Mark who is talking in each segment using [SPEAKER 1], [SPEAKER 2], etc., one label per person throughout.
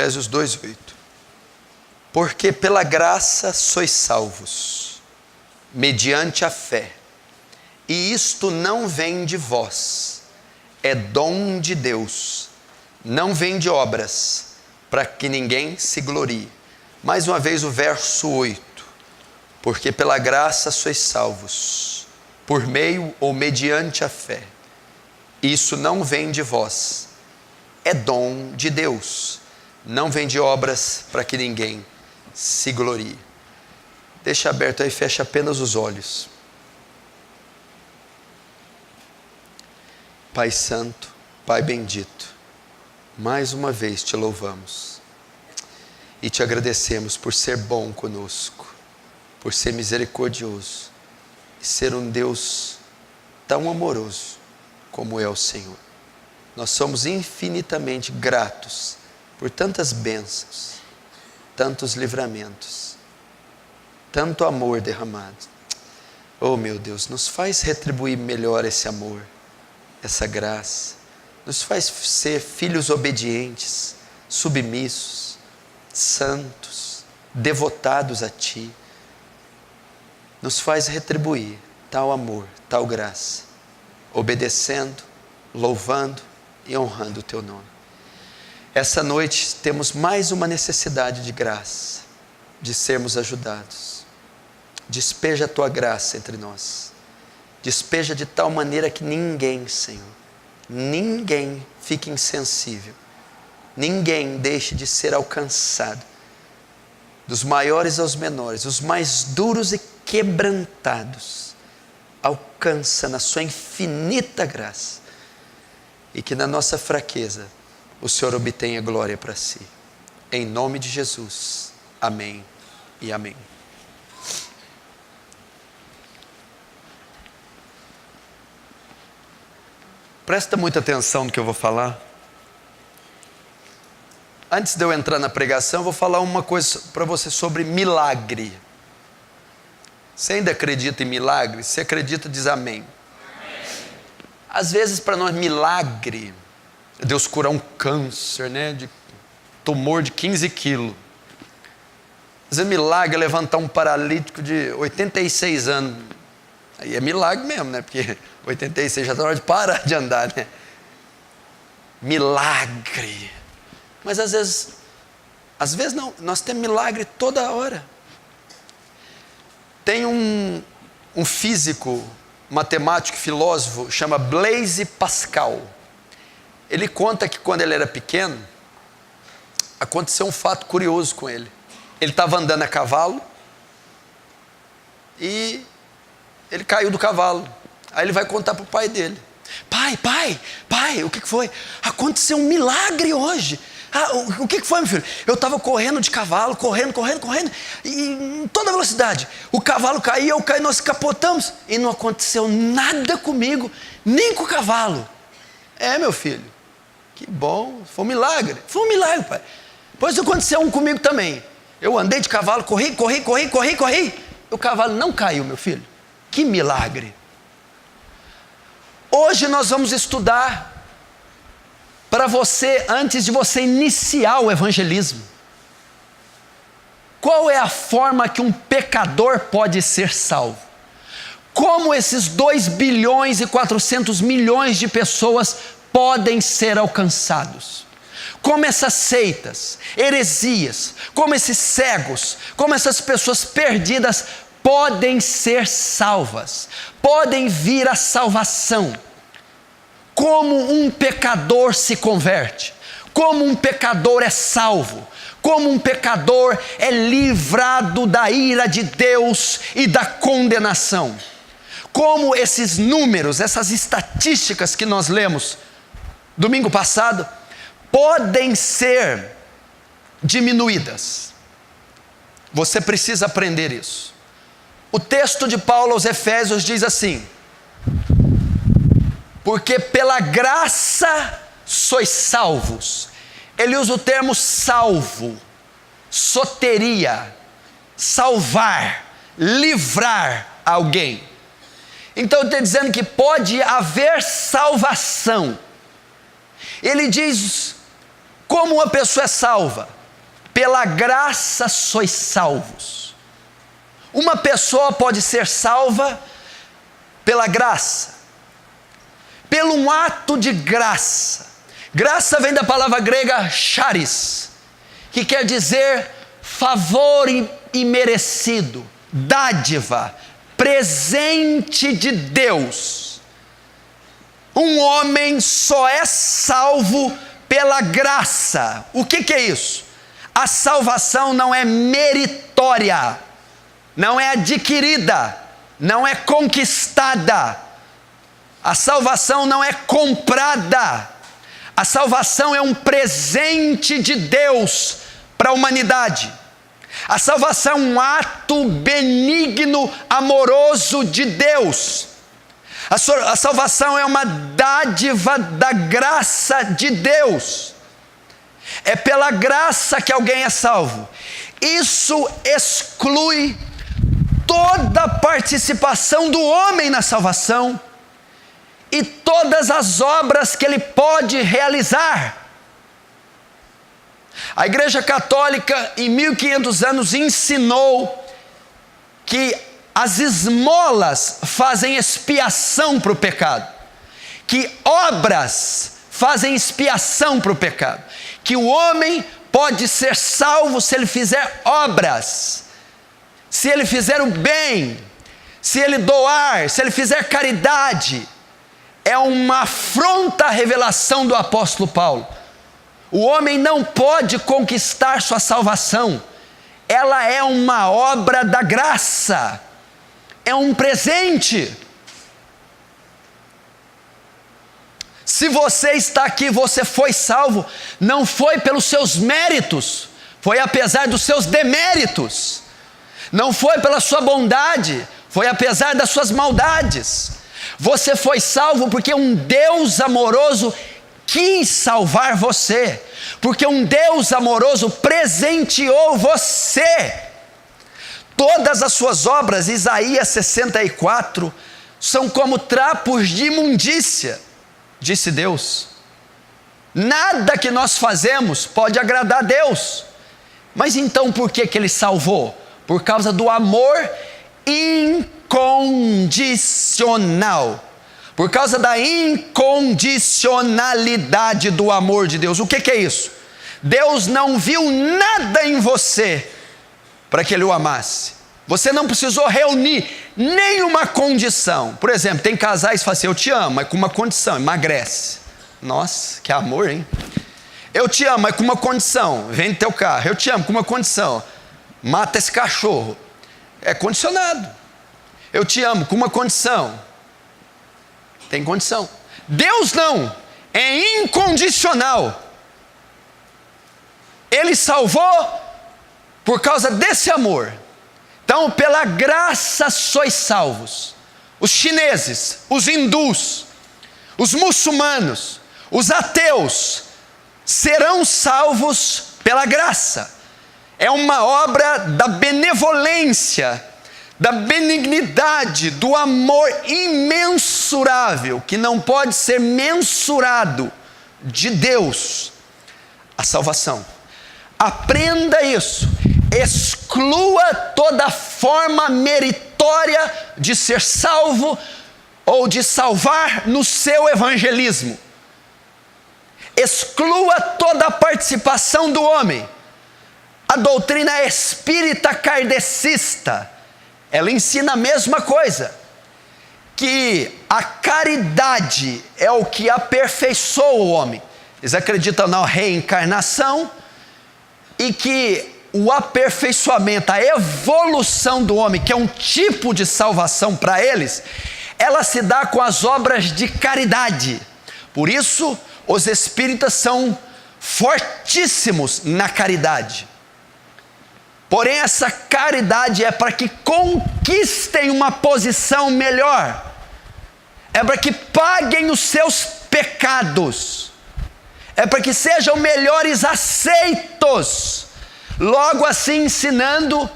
[SPEAKER 1] Efésios 2:8. Porque pela graça sois salvos, mediante a fé. E isto não vem de vós, é dom de Deus, não vem de obras, para que ninguém se glorie. Mais uma vez o verso 8. Porque pela graça sois salvos, por meio ou mediante a fé. Isso não vem de vós, é dom de Deus, não vem de obras, para que ninguém se glorie. Deixa aberto aí, fecha apenas os olhos. Pai Santo, Pai bendito, mais uma vez te louvamos e te agradecemos por ser bom conosco, por ser misericordioso e ser um Deus tão amoroso como é o Senhor. Nós somos infinitamente gratos por tantas bênçãos, tantos livramentos, tanto amor derramado. Oh meu Deus, nos faz retribuir melhor esse amor, essa graça, nos faz ser filhos obedientes, submissos, santos, devotados a Ti, nos faz retribuir tal amor, tal graça, obedecendo, louvando e honrando o Teu nome. Essa noite temos mais uma necessidade de graça, de sermos ajudados. Despeja a Tua graça entre nós. Despeja de tal maneira que ninguém, Senhor, ninguém fique insensível. Ninguém deixe de ser alcançado. Dos maiores aos menores, os mais duros e quebrantados. Alcança na Sua infinita graça. E que na nossa fraqueza o Senhor obtenha glória para si. Em nome de Jesus. Amém e amém. Presta muita atenção no que eu vou falar. Antes de eu entrar na pregação, eu vou falar uma coisa para você sobre milagre. Você ainda acredita em milagre? Se acredita, diz amém. Às vezes para nós milagre é Deus curar um câncer, né, de tumor de 15 quilos. Às vezes milagre é levantar um paralítico de 86 anos. Aí é milagre mesmo, né? Porque 86 já está na hora de parar de andar, né? Milagre. Mas às vezes não, nós temos milagre toda hora. Tem um físico, matemático, filósofo, chama Blaise Pascal. Ele conta que quando ele era pequeno, aconteceu um fato curioso com ele. Ele estava andando a cavalo e ele caiu do cavalo. Aí ele vai contar para o pai dele. Pai, o que foi? Aconteceu um milagre hoje. O que foi, meu filho? Eu estava correndo de cavalo, correndo, e em toda velocidade. O cavalo caía, eu caí, nós capotamos. E não aconteceu nada comigo, nem com o cavalo. É, meu filho, que bom, foi um milagre. Foi um milagre, pai. Pois aconteceu um comigo também. Eu andei de cavalo, corri. O cavalo não caiu, meu filho. Que milagre. Hoje nós vamos estudar para você, antes de você iniciar o evangelismo, qual é a forma que um pecador pode ser salvo? Como esses 2 bilhões e 400 milhões de pessoas podem ser alcançados? Como essas seitas, heresias, como esses cegos, como essas pessoas perdidas podem ser salvas, podem vir à salvação. Como um pecador se converte, como um pecador é salvo, como um pecador é livrado da ira de Deus e da condenação. Como esses números, essas estatísticas que nós lemos domingo passado, podem ser diminuídas. Você precisa aprender isso. O texto de Paulo aos Efésios diz assim: porque pela graça sois salvos. Ele usa o termo salvo, soteria, salvar, livrar alguém. Então ele está dizendo que pode haver salvação. Ele diz como uma pessoa é salva. pela graça sois salvos. Uma pessoa pode ser salva pela graça, pelo um ato de graça. Graça vem da palavra grega charis, que quer dizer favor imerecido, dádiva, presente de Deus. Um homem só é salvo pela graça. O que é isso? A salvação não é meritória, não é adquirida, não é conquistada. A salvação não é comprada. A salvação é um presente de Deus para a humanidade. A salvação é um ato benigno, amoroso de Deus. A salvação é uma dádiva da graça de Deus. É pela graça que alguém é salvo. Isso exclui toda a participação do homem na salvação e todas as obras que ele pode realizar. A Igreja Católica, em 1500 anos, ensinou que as esmolas fazem expiação para o pecado, que obras fazem expiação para o pecado, que o homem pode ser salvo se ele fizer obras, se ele fizer o bem, se ele doar, se ele fizer caridade. É uma afronta à revelação do apóstolo Paulo. O homem não pode conquistar sua salvação, ela é uma obra da graça, é um presente. Se você está aqui, você foi salvo, não foi pelos seus méritos, foi apesar dos seus deméritos. Não foi pela sua bondade, foi apesar das suas maldades. Você foi salvo porque um Deus amoroso quis salvar você, porque um Deus amoroso presenteou você. Todas as suas obras, Isaías 64, são como trapos de imundícia, disse Deus. Nada que nós fazemos pode agradar a Deus. Mas então por que Ele salvou? Por causa do amor incondicional. Por causa da incondicionalidade do amor de Deus. O que é isso? Deus não viu nada em você para que Ele o amasse. Você não precisou reunir nenhuma condição. Por exemplo, tem casais que falam assim: eu te amo, mas com uma condição, emagrece. Nossa, que amor, hein? Eu te amo, mas com uma condição, vende teu carro. Eu te amo com uma condição, mata esse cachorro. É condicionado. Eu te amo com uma condição. Tem condição. Deus não, é incondicional. Ele salvou por causa desse amor. Então, pela graça sois salvos. Os chineses, os hindus, os muçulmanos, os ateus serão salvos pela graça. É uma obra da benevolência, da benignidade, do amor imensurável, que não pode ser mensurado, de Deus. A salvação. Aprenda isso. Exclua toda forma meritória de ser salvo ou de salvar no seu evangelismo. Exclua toda a participação do homem. A doutrina espírita kardecista, ela ensina a mesma coisa, que a caridade é o que aperfeiçoa o homem. Eles acreditam na reencarnação e que o aperfeiçoamento, a evolução do homem, que é um tipo de salvação para eles, ela se dá com as obras de caridade. Por isso, os espíritas são fortíssimos na caridade. Porém, essa caridade é para que conquistem uma posição melhor, é para que paguem os seus pecados, é para que sejam melhores aceitos, logo assim ensinando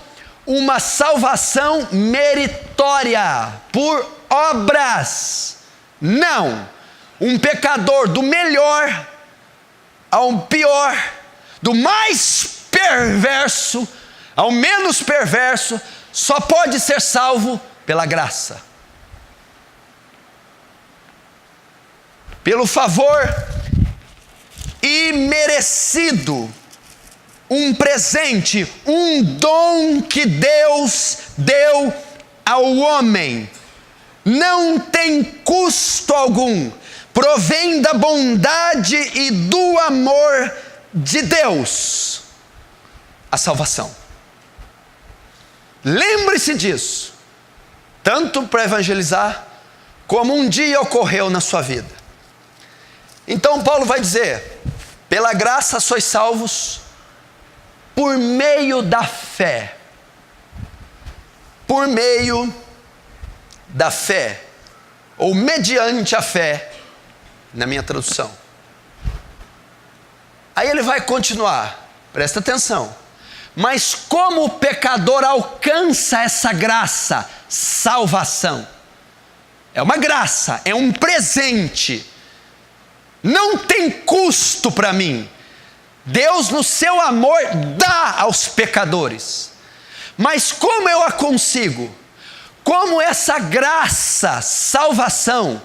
[SPEAKER 1] uma salvação meritória, por obras. Não, um pecador do melhor ao pior, do mais perverso, ao menos perverso, só pode ser salvo pela graça. Pelo favor imerecido, um presente, um dom que Deus deu ao homem. Não tem custo algum, provém da bondade e do amor de Deus, a salvação. Lembre-se disso, tanto para evangelizar, como um dia ocorreu na sua vida. Então Paulo vai dizer: pela graça sois salvos, por meio da fé. Por meio da fé, ou mediante a fé, na minha tradução. Aí ele vai continuar, presta atenção. Mas como o pecador alcança essa graça, salvação? É uma graça, é um presente. Não tem custo para mim. Deus, no seu amor, dá aos pecadores. Mas como eu a consigo? Como essa graça, salvação,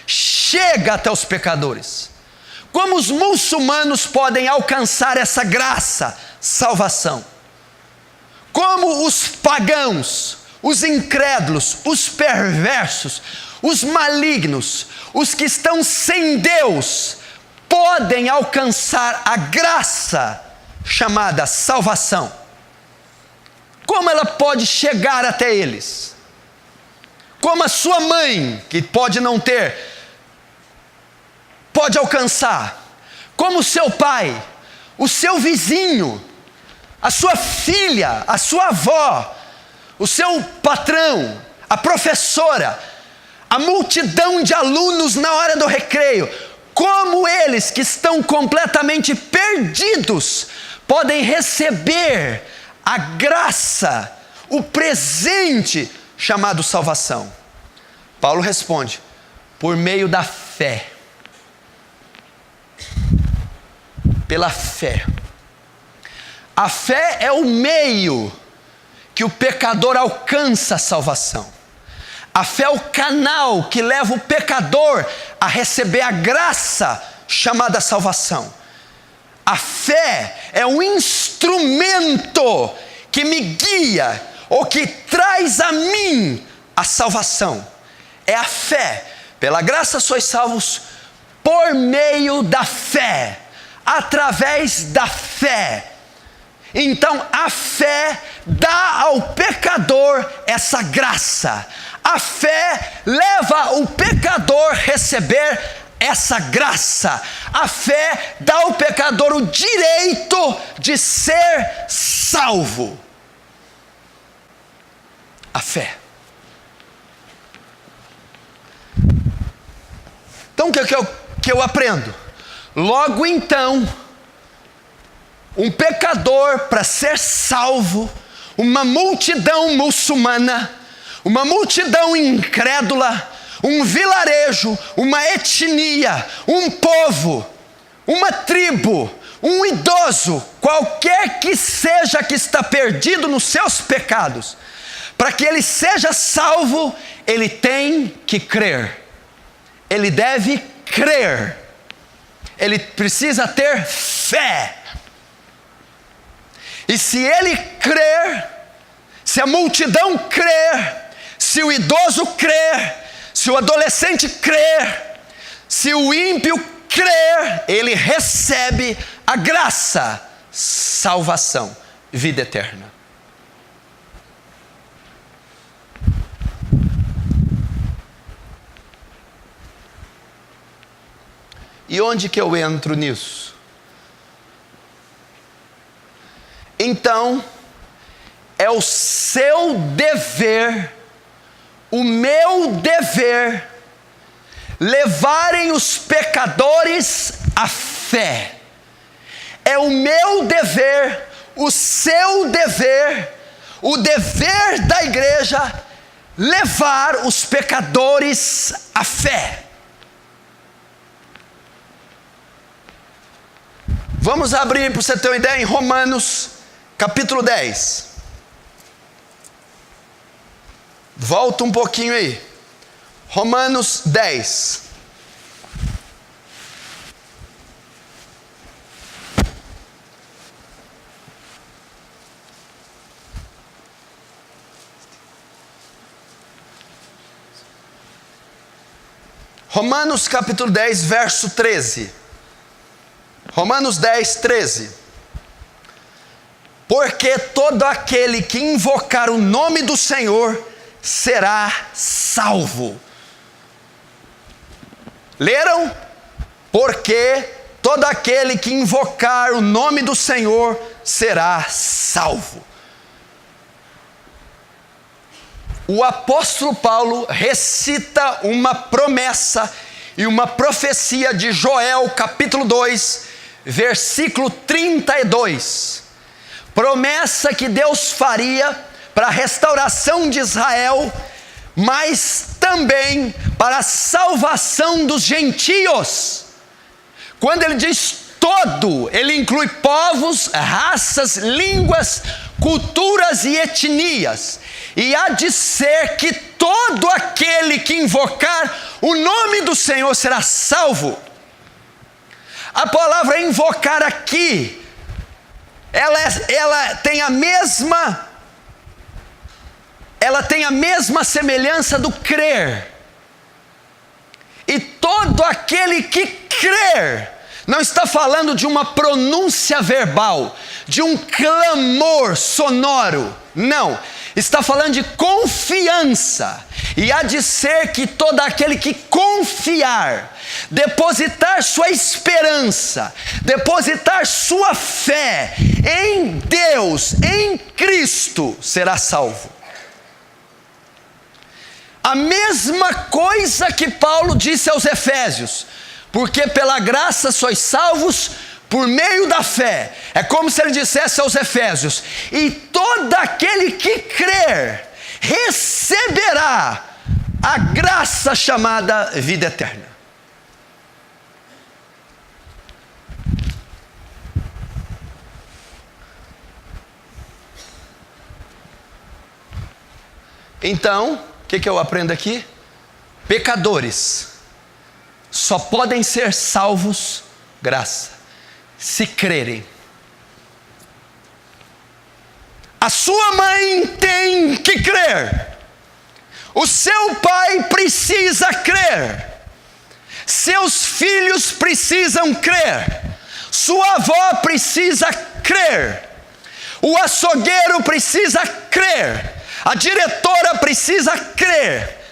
[SPEAKER 1] chega até os pecadores? Como os muçulmanos podem alcançar essa graça, salvação? Como os pagãos, os incrédulos, os perversos, os malignos, os que estão sem Deus, podem alcançar a graça chamada salvação? Como ela pode chegar até eles? Como a sua mãe, que pode não ter, pode alcançar? Como o seu pai, o seu vizinho, a sua filha, a sua avó, o seu patrão, a professora, a multidão de alunos na hora do recreio, como eles que estão completamente perdidos podem receber a graça, o presente chamado salvação? Paulo responde: por meio da fé. Pela fé. A fé é o meio que o pecador alcança a salvação. A fé é o canal que leva o pecador a receber a graça chamada salvação. A fé é um instrumento que me guia, ou que traz a mim a salvação. É a fé. Pela graça sois salvos por meio da fé, através da fé. Então a fé dá ao pecador essa graça. A fé leva o pecador a receber essa graça. A fé dá ao pecador o direito de ser salvo. A fé. Então o que eu aprendo? Logo então, um pecador, para ser salvo, uma multidão muçulmana, uma multidão incrédula, um vilarejo, uma etnia, um povo, uma tribo, um idoso, qualquer que seja que está perdido nos seus pecados, para que ele seja salvo, ele tem que crer. Ele deve crer. Ele precisa ter fé. E se ele crer, se a multidão crer, se o idoso crer, se o adolescente crer, se o ímpio crer, ele recebe a graça, salvação, vida eterna. E onde que eu entro nisso? Então, é o seu dever, o meu dever, levarem os pecadores à fé. É o meu dever, o seu dever, o dever da igreja, levar os pecadores à fé. Vamos abrir para você ter uma ideia em Romanos, capítulo 10. Volta um pouquinho aí. Romanos 10. Romanos capítulo 10, verso 13. Romanos 10, 13. Porque todo aquele que invocar o nome do Senhor será salvo. Leram? Porque todo aquele que invocar o nome do Senhor será salvo. O apóstolo Paulo recita uma promessa e uma profecia de Joel, capítulo 2, versículo 32. Promessa que Deus faria para a restauração de Israel, mas também para a salvação dos gentios. Quando ele diz todo, ele inclui povos, raças, línguas, culturas e etnias. E há de ser que todo aquele que invocar o nome do Senhor será salvo. A palavra invocar aqui, ela tem a mesma semelhança do crer. E todo aquele que crer, não está falando de uma pronúncia verbal, de um clamor sonoro, não. Está falando de confiança. E há de ser que todo aquele que confiar, depositar sua esperança, depositar sua fé em Deus, em Cristo, será salvo. A mesma coisa que Paulo disse aos Efésios: porque pela graça sois salvos por meio da fé. É como se ele dissesse aos Efésios: e todo aquele que crer receberá a graça chamada vida eterna. Então, o que eu aprendo aqui? Pecadores só podem ser salvos graça, se crerem. A sua mãe tem que crer. O seu pai precisa crer. Seus filhos precisam crer. Sua avó precisa crer. O açougueiro precisa crer. A diretora precisa crer.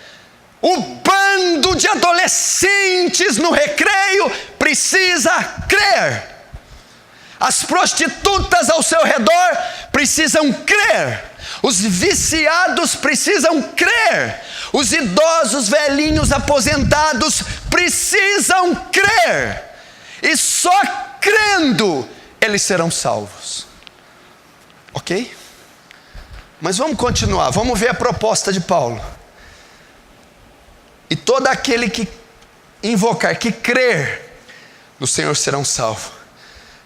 [SPEAKER 1] O bando de adolescentes no recreio precisa crer. As prostitutas ao seu redor precisam crer. Os viciados precisam crer. Os idosos, velhinhos, aposentados precisam crer. E só crendo eles serão salvos. Ok? Mas vamos continuar. Vamos ver a proposta de Paulo. E todo aquele que invocar, que crer no Senhor serão salvos.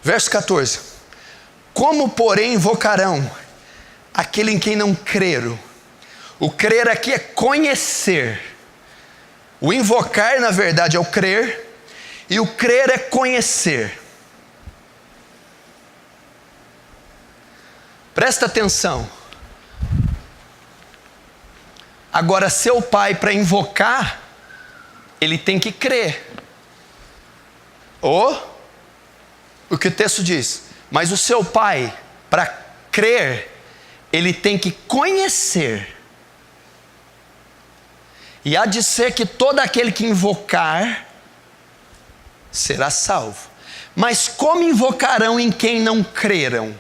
[SPEAKER 1] Verso 14. Como, porém, invocarão aquele em quem não creram? O crer aqui é conhecer. O invocar, na verdade, é o crer. E o crer é conhecer. Presta atenção. Agora, seu pai, para invocar, ele tem que crer. Ou, o que o texto diz, mas o seu pai, para crer, ele tem que conhecer. E há de ser que todo aquele que invocar será salvo. Mas como invocarão em quem não creram?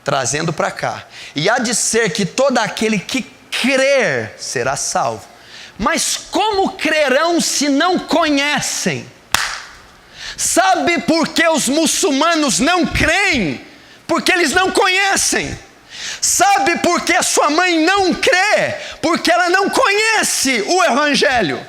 [SPEAKER 1] Trazendo para cá. E há de ser que todo aquele que crer será salvo. Mas como crerão se não conhecem? Sabe por que os muçulmanos não creem? Porque eles não conhecem. Sabe por que a sua mãe não crê? Porque ela não conhece o Evangelho.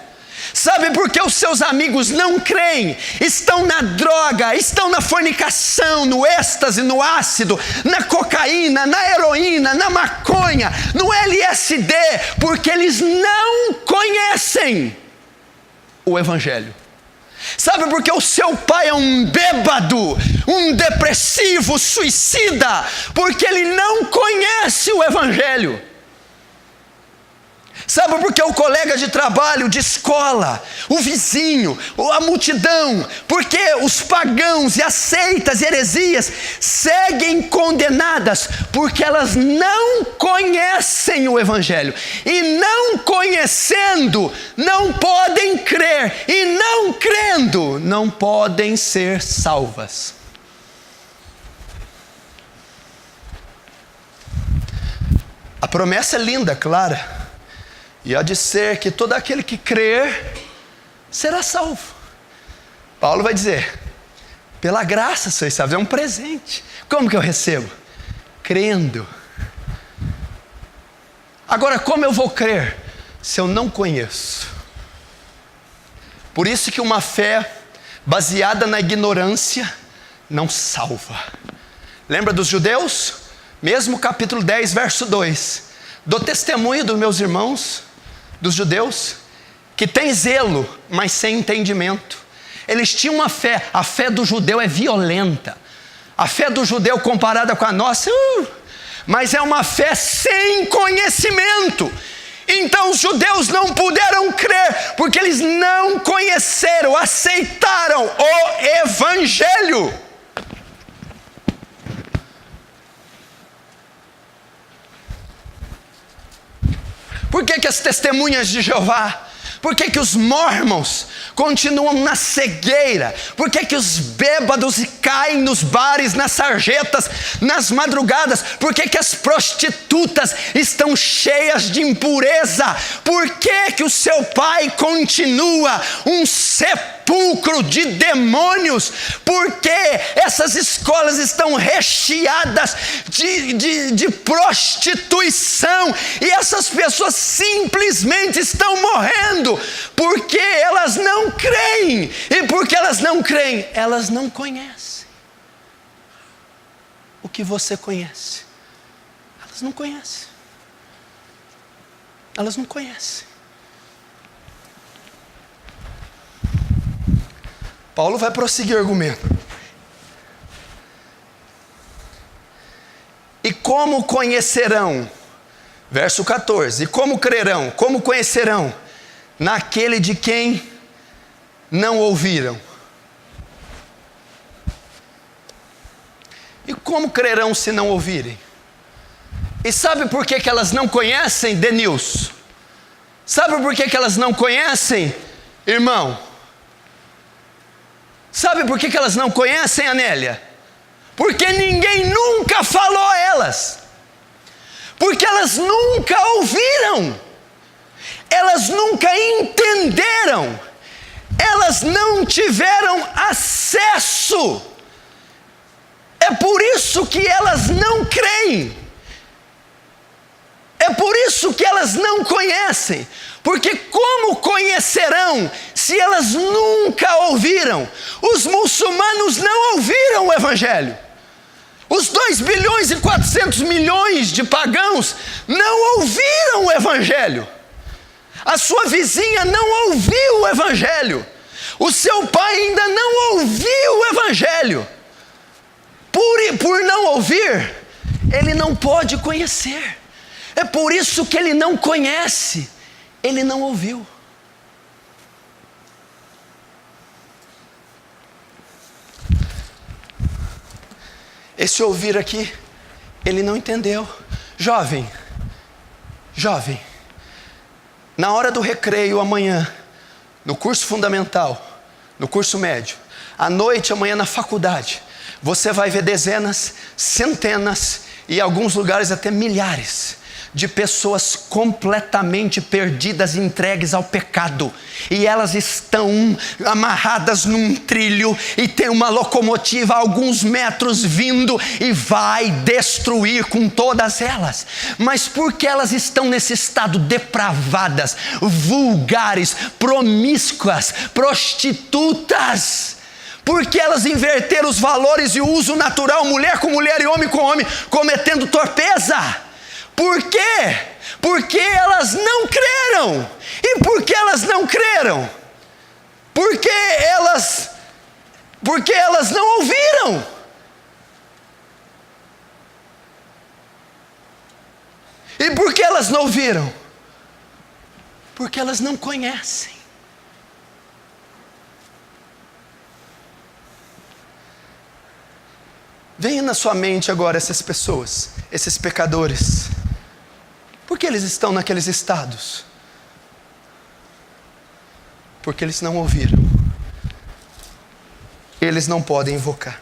[SPEAKER 1] Sabe por que os seus amigos não creem? Estão na droga, estão na fornicação, no êxtase, no ácido, na cocaína, na heroína, na maconha, no LSD, porque eles não conhecem o Evangelho. Sabe por que o seu pai é um bêbado, um depressivo, suicida? Porque ele não conhece o Evangelho. Sabe por que o colega de trabalho, de escola, o vizinho, a multidão, porque os pagãos e as seitas e heresias seguem condenadas? Porque elas não conhecem o Evangelho. E não conhecendo, não podem crer. E não crendo, não podem ser salvas. A promessa é linda, clara. E há de ser que todo aquele que crer será salvo. Paulo vai dizer: pela graça sois salvos, é um presente. Como que eu recebo? Crendo. Agora, como eu vou crer se eu não conheço? Por isso que uma fé baseada na ignorância não salva. Lembra dos judeus? Mesmo capítulo 10, verso 2. Dou testemunho dos meus irmãos, dos judeus, que tem zelo, mas sem entendimento. Eles tinham uma fé. A fé do judeu é violenta. A fé do judeu comparada com a nossa, mas é uma fé sem conhecimento. Então os judeus não puderam crer, porque eles não conheceram, aceitaram o Evangelho. Por que as testemunhas de Jeová? Por que os mormons continuam na cegueira? Por que os bêbados caem nos bares, nas sarjetas, nas madrugadas? Por que as prostitutas estão cheias de impureza? Por que o seu pai continua um sepulcro de demônios? Porque essas escolas estão recheadas de prostituição, e essas pessoas simplesmente estão morrendo porque elas não creem. E porque elas não creem, elas não conhecem o que você conhece. Elas não conhecem. Elas não conhecem. Paulo vai prosseguir o argumento. E como conhecerão? Verso 14. E como crerão? Como conhecerão? Naquele de quem não ouviram. E como crerão se não ouvirem? E sabe por que elas não conhecem, Denilson? Sabe por que elas não conhecem, irmão? Sabe por que elas não conhecem, Anélia? Porque ninguém nunca falou a elas. Porque elas nunca ouviram. Elas nunca entenderam. Elas não tiveram acesso. É por isso que elas não creem. É por isso que elas não conhecem. Porque como conhecerão se elas nunca ouviram? Os muçulmanos não ouviram o Evangelho. Os 2 bilhões e 400 milhões de pagãos não ouviram o Evangelho. A sua vizinha não ouviu o Evangelho. O seu pai ainda não ouviu o Evangelho. Por não ouvir, ele não pode conhecer. É por isso que ele não conhece. Ele não ouviu. Esse ouvir aqui, ele não entendeu. Jovem, na hora do recreio amanhã, no curso fundamental, no curso médio, à noite amanhã na faculdade, você vai ver dezenas, centenas e em alguns lugares até milhares de pessoas completamente perdidas, entregues ao pecado, e elas estão amarradas num trilho, e tem uma locomotiva a alguns metros vindo, e vai destruir com todas elas. Mas por que elas estão nesse estado depravadas, vulgares, promíscuas, prostitutas? Porque elas inverteram os valores e o uso natural, mulher com mulher e homem com homem, cometendo torpeza. Por quê? Porque elas não creram. E por que elas não creram? Porque elas não ouviram. E por que elas não ouviram? Porque elas não conhecem. Venha na sua mente agora essas pessoas, esses pecadores. Por que eles estão naqueles estados? Porque eles não ouviram. Eles não podem invocar.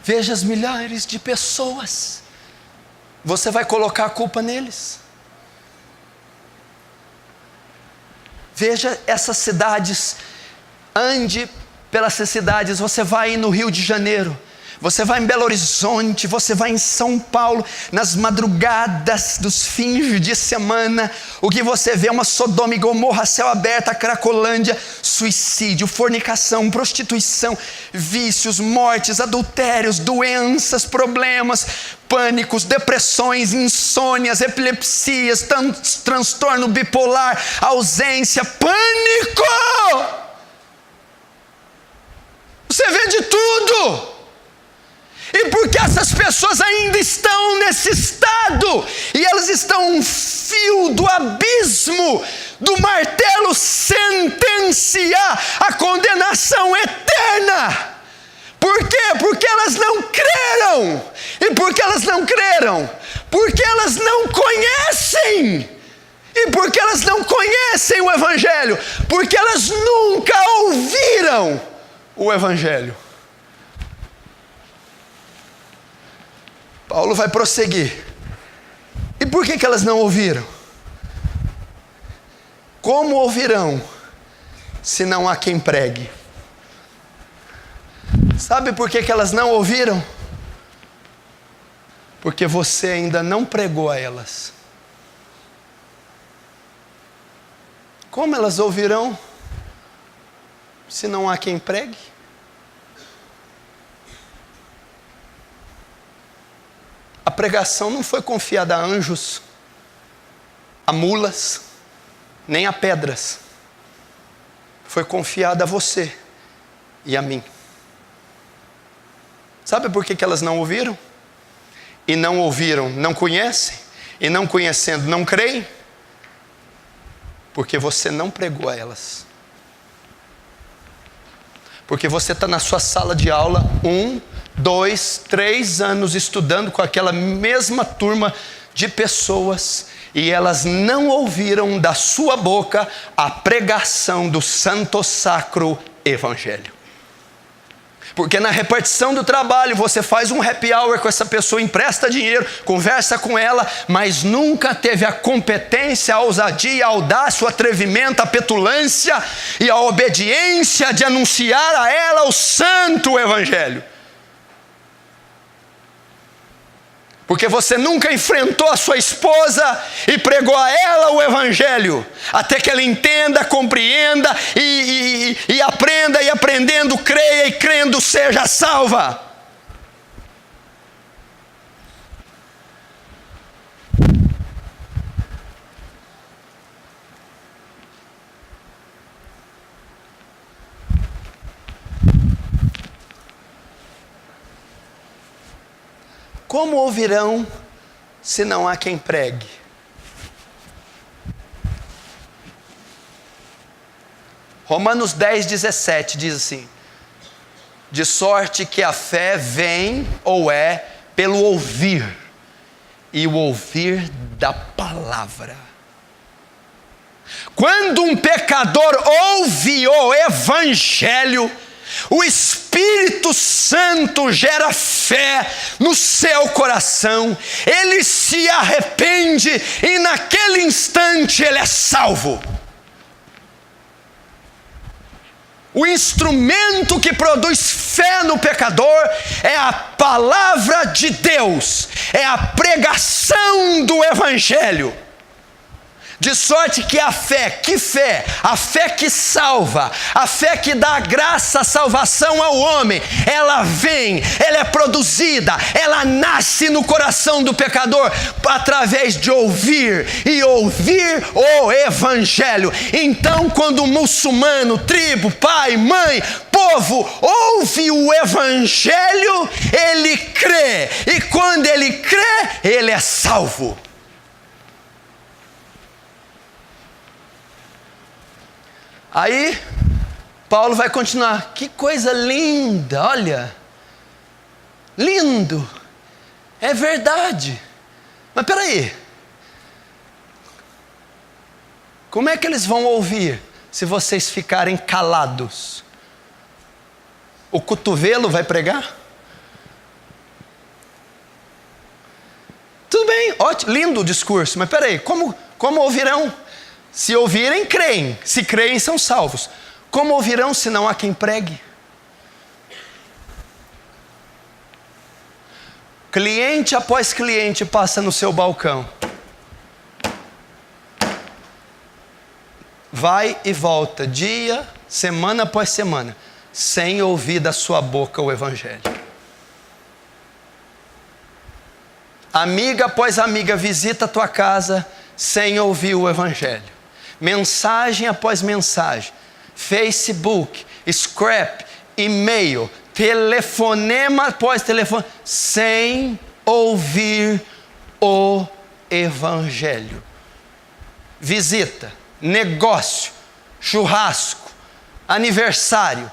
[SPEAKER 1] Veja as milhares de pessoas. Você vai colocar a culpa neles? Veja essas cidades, ande pelas cidades, você vai no Rio de Janeiro, você vai em Belo Horizonte, você vai em São Paulo, nas madrugadas dos fins de semana, o que você vê é uma Sodoma e Gomorra, céu aberto, a Cracolândia, suicídio, fornicação, prostituição, vícios, mortes, adultérios, doenças, problemas, pânicos, depressões, insônias, epilepsias, transtorno bipolar, ausência, pânico! Você vê de tudo! E porque essas pessoas ainda estão nesse estado, e elas estão a um fio do abismo, do martelo sentenciar a condenação eterna. Por quê? Porque elas não creram. E por que elas não creram? Porque elas não conhecem. E por que elas não conhecem o Evangelho? Porque elas nunca ouviram o Evangelho. Paulo vai prosseguir. E por que elas não ouviram? Como ouvirão se não há quem pregue? Sabe por que elas não ouviram? Porque você ainda não pregou a elas. Como elas ouvirão se não há quem pregue? A pregação não foi confiada a anjos, a mulas, nem a pedras. Foi confiada a você e a mim. Sabe por que elas não ouviram? E não ouviram, não conhecem. E não conhecendo, não creem. Porque você não pregou a elas. Porque você está na sua sala de aula 1, 2, 3 anos estudando com aquela mesma turma de pessoas, e elas não ouviram da sua boca a pregação do santo sacro evangelho. Porque na repartição do trabalho você faz um happy hour com essa pessoa, empresta dinheiro, conversa com ela, mas nunca teve a competência, a ousadia, a audácia, o atrevimento, a petulância e a obediência de anunciar a ela o santo evangelho. Porque você nunca enfrentou a sua esposa e pregou a ela o evangelho, até que ela entenda, compreenda e aprenda, e aprendendo creia, e crendo seja salva. Como ouvirão se não há quem pregue? Romanos 10:17 diz assim: de sorte que a fé vem ou é pelo ouvir, e o ouvir da palavra. Quando um pecador ouve o evangelho, O Espírito Santo gera fé no seu coração, ele se arrepende e naquele instante ele é salvo. O instrumento que produz fé no pecador é a palavra de Deus, é a pregação do Evangelho. De sorte que a fé? Que fé? A fé que salva, a fé que dá graça, salvação ao homem, ela vem, ela é produzida, ela nasce no coração do pecador através de ouvir e ouvir o Evangelho. Então, quando o muçulmano, tribo, pai, mãe, povo ouve o Evangelho, ele crê, e quando ele crê, ele é salvo. Aí, Paulo vai continuar. Que coisa linda, olha. Lindo. É verdade. Mas peraí. Como é que eles vão ouvir se vocês ficarem calados? O cotovelo vai pregar? Tudo bem, ótimo, lindo o discurso. Mas peraí, como ouvirão? Se ouvirem, creem. Se creem, são salvos. Como ouvirão se não há quem pregue? Cliente após cliente passa no seu balcão. Vai e volta, dia, semana após semana, sem ouvir da sua boca o Evangelho. Amiga após amiga visita a tua casa sem ouvir o Evangelho. Mensagem após mensagem, Facebook, scrap, e-mail, telefonema após telefone, sem ouvir o Evangelho. Visita, negócio, churrasco, aniversário,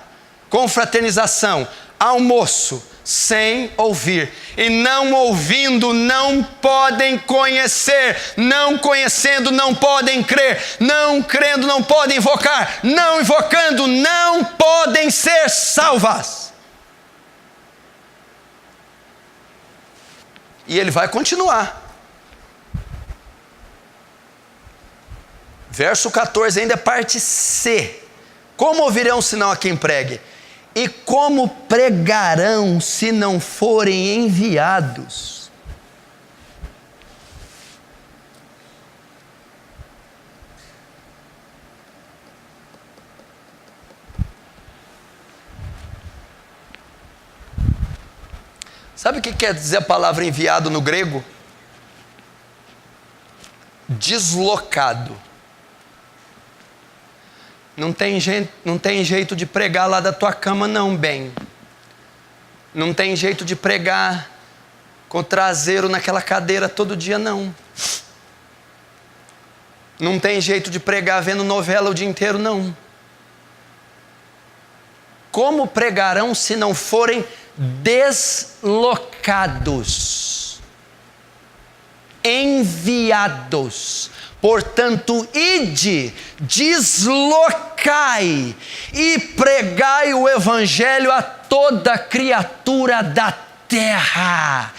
[SPEAKER 1] confraternização, almoço, sem ouvir. E não ouvindo não podem conhecer, não conhecendo não podem crer, não crendo não podem invocar, não invocando não podem ser salvas. E ele vai continuar. Verso 14 ainda é parte C. Como ouvirão se não há quem pregue? E como pregarão se não forem enviados? Sabe o que quer dizer a palavra enviado no grego? Deslocado. Não tem jeito de pregar lá da tua cama não, bem. Não tem jeito de pregar com o traseiro naquela cadeira todo dia não. Não tem jeito de pregar vendo novela o dia inteiro não. Como pregarão se não forem deslocados? Enviados. Portanto, ide, deslocai e pregai o Evangelho a toda criatura da terra.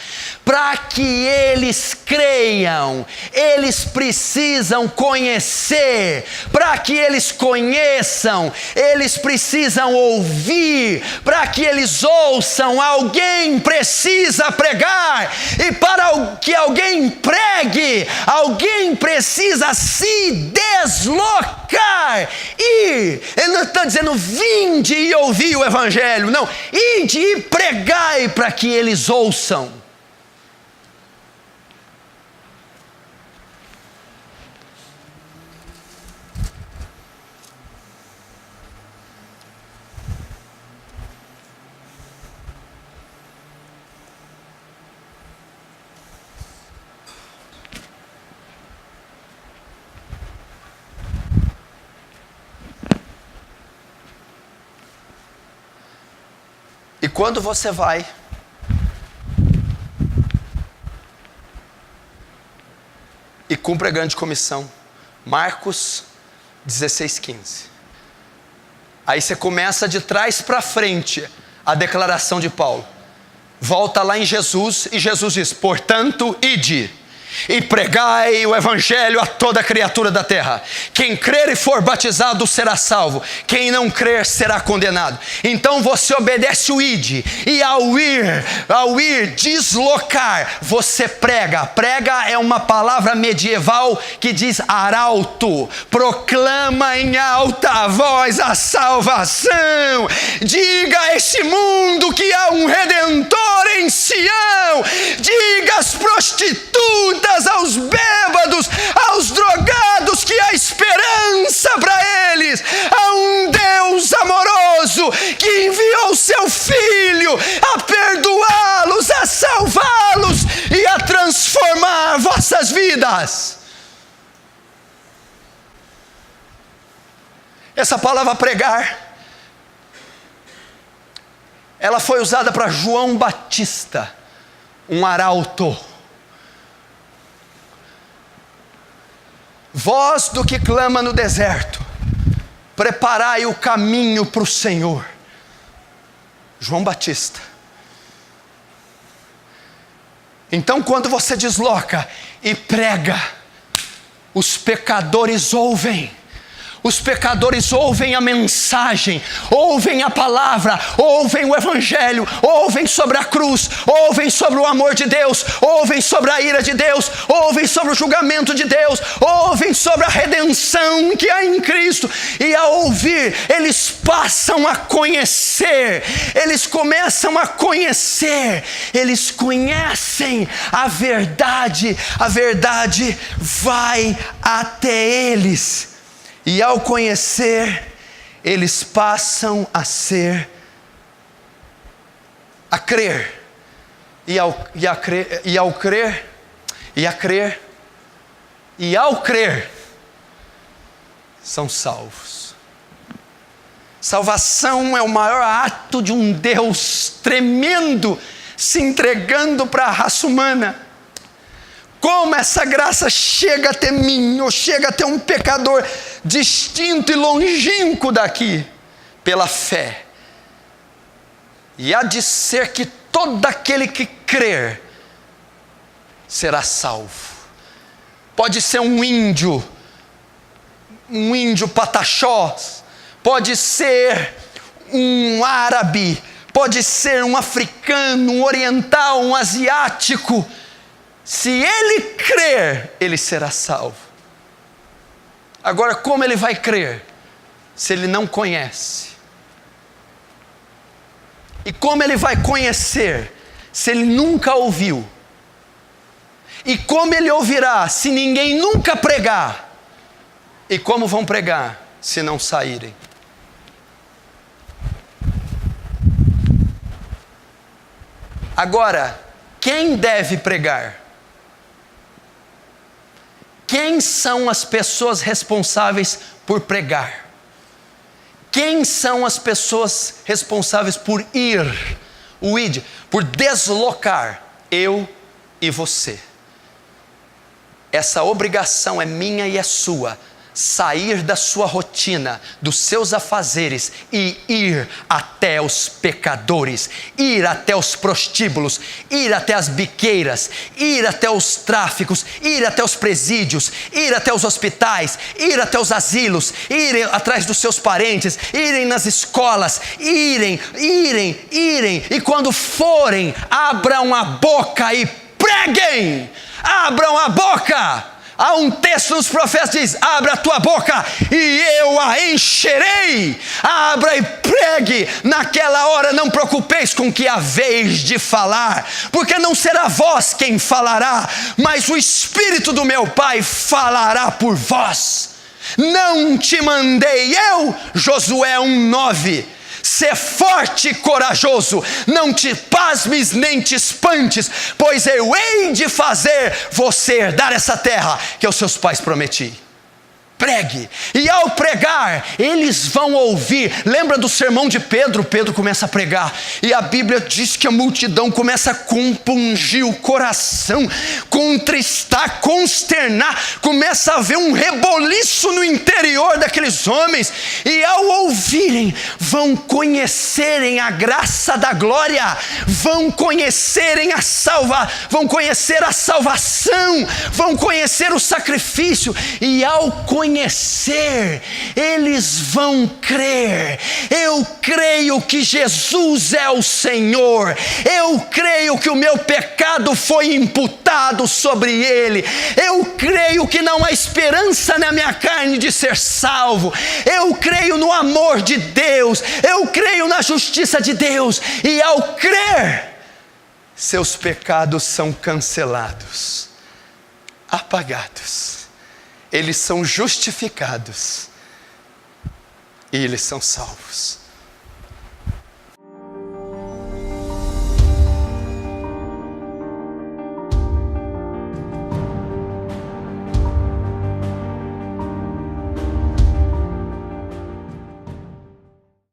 [SPEAKER 1] Para que eles creiam, eles precisam conhecer. Para que eles conheçam, eles precisam ouvir. Para que eles ouçam, alguém precisa pregar. E para que alguém pregue, alguém precisa se deslocar. Ir. Ele não está dizendo vinde e ouvi o Evangelho. Não, ide e pregai para que eles ouçam. E quando você vai e cumpre a grande comissão, Marcos 16:15. Aí você começa de trás para frente a declaração de Paulo. Volta lá em Jesus e Jesus diz: portanto, ide e pregai o evangelho a toda criatura da terra. Quem crer e for batizado será salvo, quem não crer será condenado. Então você obedece o ide, e ao ir deslocar, você prega. Prega é uma palavra medieval que diz arauto. Proclama em alta voz a salvação. Diga a esse mundo que há um Redentor em Sião. Diga às prostitutas, aos bêbados, aos drogados, que há esperança para eles. Há um Deus amoroso que enviou seu Filho a perdoá-los, a salvá-los e a transformar vossas vidas. Essa palavra pregar, ela foi usada para João Batista, um arauto. Voz do que clama no deserto, preparai o caminho para o Senhor. João Batista. Então, quando você desloca e prega, os pecadores ouvem. Os pecadores ouvem a mensagem, ouvem a palavra, ouvem o evangelho, ouvem sobre a cruz, ouvem sobre o amor de Deus, ouvem sobre a ira de Deus, ouvem sobre o julgamento de Deus, ouvem sobre a redenção que há em Cristo. E ao ouvir, eles passam a conhecer, eles começam a conhecer, eles conhecem a verdade vai até eles. E ao conhecer, eles passam a crer. E ao crer, são salvos. Salvação é o maior ato de um Deus tremendo se entregando para a raça humana. Como essa graça chega até mim, ou chega até um pecador distinto e longínquo daqui, pela fé. E há de ser que todo aquele que crer será salvo. Pode ser um índio pataxó, pode ser um árabe, pode ser um africano, um oriental, um asiático. Se ele crer, ele será salvo. Agora, como ele vai crer se ele não conhece? E como ele vai conhecer se ele nunca ouviu? E como ele ouvirá se ninguém nunca pregar? E como vão pregar se não saírem? Agora, quem deve pregar? Quem são as pessoas responsáveis por pregar? Quem são as pessoas responsáveis por ir, o id, por deslocar? Eu e você. Essa obrigação é minha e é sua. Sair da sua rotina, dos seus afazeres e ir até os pecadores, ir até os prostíbulos, ir até as biqueiras, ir até os tráficos, ir até os presídios, ir até os hospitais, ir até os asilos, irem atrás dos seus parentes, irem nas escolas, irem, e quando forem, abram a boca e preguem, abram a boca. Há um texto nos profetas que diz: abra a tua boca e eu a encherei. Abra e pregue. Naquela hora não preocupeis com que haveis de falar, porque não será vós quem falará, mas o Espírito do meu Pai falará por vós. Não te mandei eu, Josué 1:9. Sê forte e corajoso, não te pasmes nem te espantes, pois eu hei de fazer você herdar essa terra que aos seus pais prometi. pregue. E ao pregar, eles vão ouvir. Lembra do sermão de Pedro? Pedro começa a pregar, e a Bíblia diz que a multidão começa a compungir o coração, contristar, consternar, começa a haver um reboliço no interior daqueles homens, e ao ouvirem, vão conhecerem a graça da glória, vão conhecer a salvação, vão conhecer o sacrifício, e ao conhecer, eles vão crer. Eu creio que Jesus é o Senhor, eu creio que o meu pecado foi imputado sobre ele, eu creio que não há esperança na minha carne de ser salvo, eu creio no amor de Deus, eu creio na justiça de Deus, e ao crer, seus pecados são cancelados, apagados, eles são justificados e eles são salvos.